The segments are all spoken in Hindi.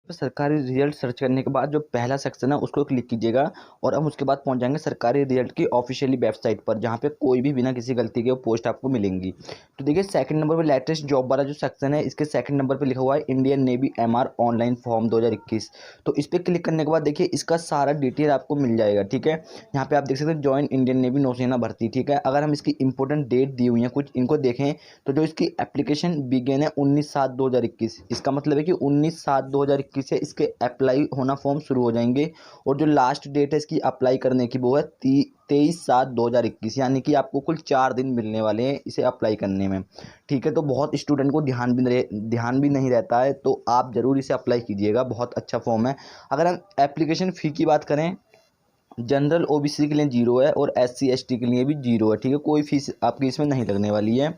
तो सरकारी रिजल्ट सर्च करने के बाद जो पहला सेक्शन है उसको क्लिक कीजिएगा और हम उसके बाद पहुंच जाएंगे सरकारी रिजल्ट की ऑफिशियली वेबसाइट पर, जहां पे कोई भी बिना किसी गलती के वो पोस्ट आपको मिलेंगी। तो देखिए सेकंड नंबर पर लेटेस्ट जॉब वाला जो सेक्शन है, इसके सेकंड नंबर पर लिखा हुआ है Indian navy MR online form 2021। तो इस पर क्लिक करने के बाद देखिए इसका सारा डिटेल आपको मिल जाएगा। ठीक है, यहाँ पे आप देख सकते हैं ज्वाइन इंडियन नेवी नौसेना भर्ती। ठीक है, अगर हम इसकी इंपॉर्टेंट डेट दी हुई है कुछ, इनको देखें तो जो इसकी एप्लीकेशन बिगेन है 19/7/2021। इसका मतलब है कि 19/7/2021 से इसके अप्लाई होना फॉर्म शुरू हो जाएंगे। और जो लास्ट डेट है इसकी अप्लाई करने की वो है 23/7/2021, यानी कि आपको कुल 4 दिन मिलने वाले हैं इसे अप्लाई करने में। ठीक है, तो बहुत स्टूडेंट को ध्यान भी नहीं रहता है, तो आप ज़रूर इसे अप्लाई कीजिएगा, बहुत अच्छा फॉर्म है। अगर हम एप्लीकेशन फ़ी की बात करें, जनरल ओबीसी के लिए 0 है और एससी एसटी के लिए भी 0 है। ठीक है, कोई फीस आपकी इसमें नहीं लगने वाली है।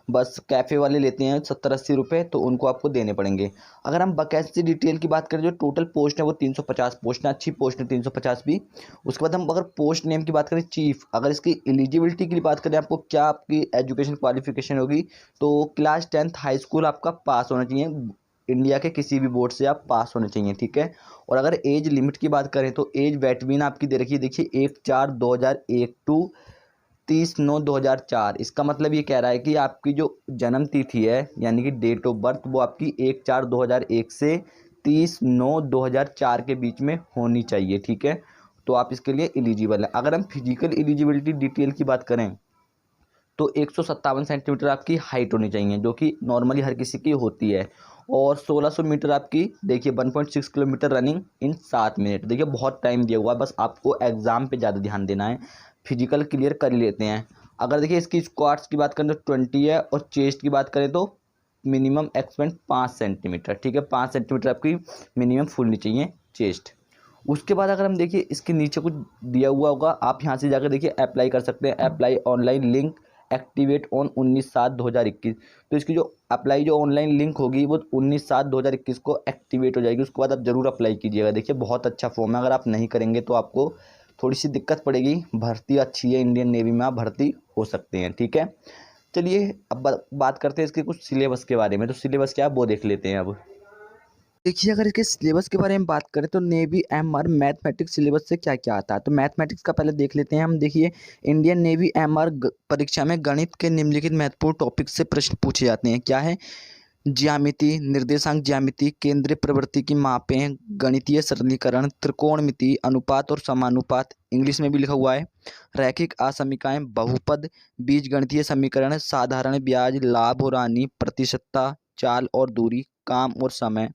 बस कैफ़े वाले लेते हैं 70-80 रुपये, तो उनको आपको देने पड़ेंगे। अगर हम वैकेंसी डिटेल की बात करें, जो टोटल पोस्ट है वो 350 पोस्ट है, अच्छी पोस्ट है 350 भी। उसके बाद हम अगर पोस्ट नेम की बात करें चीफ, अगर इसकी एलिजिबिलिटी की बात करें, आपको क्या आपकी एजुकेशन क्वालिफिकेशन होगी, तो क्लास 10th हाई स्कूल आपका पास होना चाहिए, इंडिया के किसी भी बोर्ड से आप पास होने चाहिए। ठीक है, और अगर एज लिमिट की बात करें तो एज वेटविन आपकी दे रखी है, देखिए 1/4/2001 टू 30/9/2004। इसका मतलब ये कह रहा है कि आपकी जो जन्म तिथि है यानी कि डेट ऑफ बर्थ वो आपकी 1/4/2001 से 30/9/2004 के बीच में होनी चाहिए। ठीक है, तो आप इसके लिए एलिजिबल है। अगर हम फिजिकल एलिजिबिलिटी डिटेल की बात करें तो 157 सेंटीमीटर आपकी हाइट होनी चाहिए, जो कि नॉर्मली हर किसी की होती है। और 1600 मीटर आपकी, देखिए 1.6 किलोमीटर रनिंग इन 7 मिनट। देखिए बहुत टाइम दिया हुआ है, बस आपको एग्जाम पे ज़्यादा ध्यान देना है, फिजिकल क्लियर कर ही लेते हैं। अगर देखिए इसकी स्क्वाट्स की बात करें तो 20 है, और चेस्ट की बात करें तो मिनिमम एक्सपेंड 5 सेंटीमीटर। ठीक है, 5 सेंटीमीटर आपकी मिनिमम फुलनी चाहिए चेस्ट। उसके बाद अगर हम देखिए इसके नीचे कुछ दिया हुआ होगा, आप यहाँ से जाकर देखिए अप्लाई कर सकते हैं। Apply online link activate on 19/7/2021। तो इसकी जो अप्लाई जो ऑनलाइन लिंक होगी वो 19/7/2021 को एक्टिवेट हो जाएगी। उसके बाद आप ज़रूर अप्लाई कीजिएगा। देखिए बहुत अच्छा फॉर्म है, अगर आप नहीं करेंगे तो आपको थोड़ी सी दिक्कत पड़ेगी। भर्ती अच्छी है, इंडियन नेवी में आप भर्ती हो सकते हैं। ठीक है, चलिए अब बात करते हैं इसके कुछ सिलेबस के बारे में। तो सिलेबस क्या है वो देख लेते हैं अब। देखिए अगर इसके सिलेबस के बारे में बात करें तो नेवी एमआर मैथमेटिक्स सिलेबस से क्या क्या आता है, तो मैथमेटिक्स का पहले देख लेते हैं हम। देखिए इंडियन नेवी एमआर परीक्षा में गणित के निम्नलिखित महत्वपूर्ण टॉपिक से प्रश्न पूछे जाते हैं। क्या है? ज्यामिति, निर्देशांक ज्यामिति, केंद्रीय प्रवृत्ति की मापें, गणितीय सरलीकरण, त्रिकोणमिति, अनुपात और समानुपात, इंग्लिश में भी लिखा हुआ है, रैखिक असमीकाएं, बहुपद, बीजगणितीय समीकरण, साधारण ब्याज, लाभ और हानि, प्रतिशतता, चाल और दूरी, काम और समय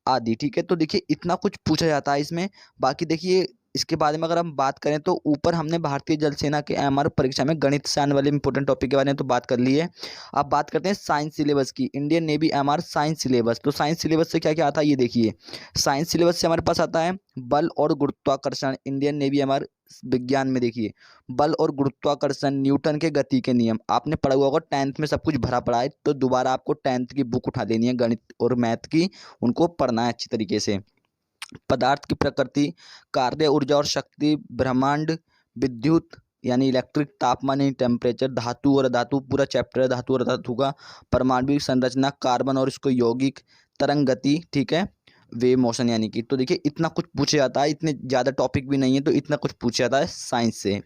आदि। ठीक है, तो देखिए इतना कुछ पूछा जाता है इसमें। बाकी देखिए इसके बारे में अगर हम बात करें तो ऊपर हमने भारतीय जल सेना के एमआर परीक्षा में गणित से आने वाले इंपॉर्टेंट टॉपिक के बारे में तो बात कर ली है। अब बात करते हैं साइंस सिलेबस की, Indian navy MR science syllabus. तो साइंस सिलेबस से क्या क्या आता है ये देखिए। साइंस सिलेबस से हमारे पास आता है बल और गुरुत्वाकर्षण, इंडियन नेवी एमआर विज्ञान में देखिए बल और गुरुत्वाकर्षण, न्यूटन के गति के नियम आपने पढ़ा हुआ होगा, 10th में सब कुछ भरा पड़ा है, तो दोबारा आपको 10th की बुक उठा लेनी है गणित और मैथ की, उनको पढ़ना है अच्छी तरीके से। पदार्थ की प्रकृति, कार्य ऊर्जा और शक्ति, ब्रह्मांड, विद्युत यानी इलेक्ट्रिक, तापमान यानी टेम्परेचर, धातु और धातु पूरा चैप्टर है धातु और धातु का, परमाणु संरचना, कार्बन और इसको यौगिक, तरंग गति, ठीक है, वेव मोशन यानी कि। तो देखिए इतना कुछ पूछा जाता है, इतने ज़्यादा टॉपिक भी नहीं है, तो इतना कुछ पूछा जाता है साइंस से।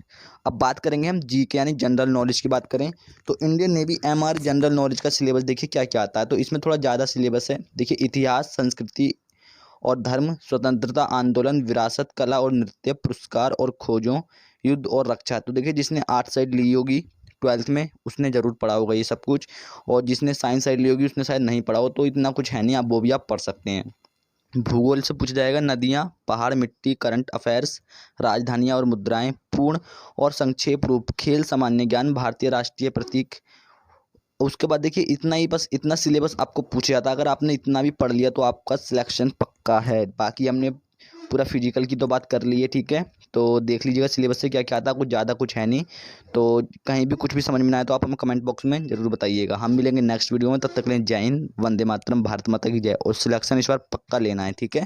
अब बात करेंगे हम जी के यानी जनरल नॉलेज की बात करें तो Indian navy MR general knowledge का सिलेबस देखिए क्या क्या आता है। तो इसमें थोड़ा ज़्यादा सिलेबस है। देखिए इतिहास, संस्कृति और धर्म, स्वतंत्रता आंदोलन, विरासत, कला और नृत्य, पुरस्कार और खोजों, युद्ध और रक्षा। तो देखिए जिसने आर्ट साइड ली होगी 12th में उसने ज़रूर पढ़ा होगा ये सब कुछ, और जिसने साइंस साइड ली होगी उसने शायद नहीं पढ़ा हो, तो इतना कुछ है नहीं, आप वो भी आप पढ़ सकते हैं। भूगोल से पूछा जाएगा नदियाँ, पहाड़, मिट्टी, करंट अफेयर्स, राजधानियाँ और मुद्राएं, पूर्ण और संक्षेप रूप, खेल, सामान्य ज्ञान, भारतीय राष्ट्रीय प्रतीक। उसके बाद देखिए इतना ही, बस इतना सिलेबस आपको पूछा जाता है। अगर आपने इतना भी पढ़ लिया तो आपका सिलेक्शन पक्का है। बाकी हमने पूरा फिजिकल की तो बात कर ली है, ठीक है, तो देख लीजिएगा सिलेबस से क्या क्या आता है, कुछ ज़्यादा कुछ है नहीं। तो कहीं भी कुछ भी समझ में ना आए तो आप हमें कमेंट बॉक्स में ज़रूर बताइएगा। हम मिलेंगे नेक्स्ट वीडियो में, तब तक के लिए जय हिंद, वंदे मातरम, भारत माता की जय। और सिलेक्शन इस बार पक्का लेना है, ठीक है।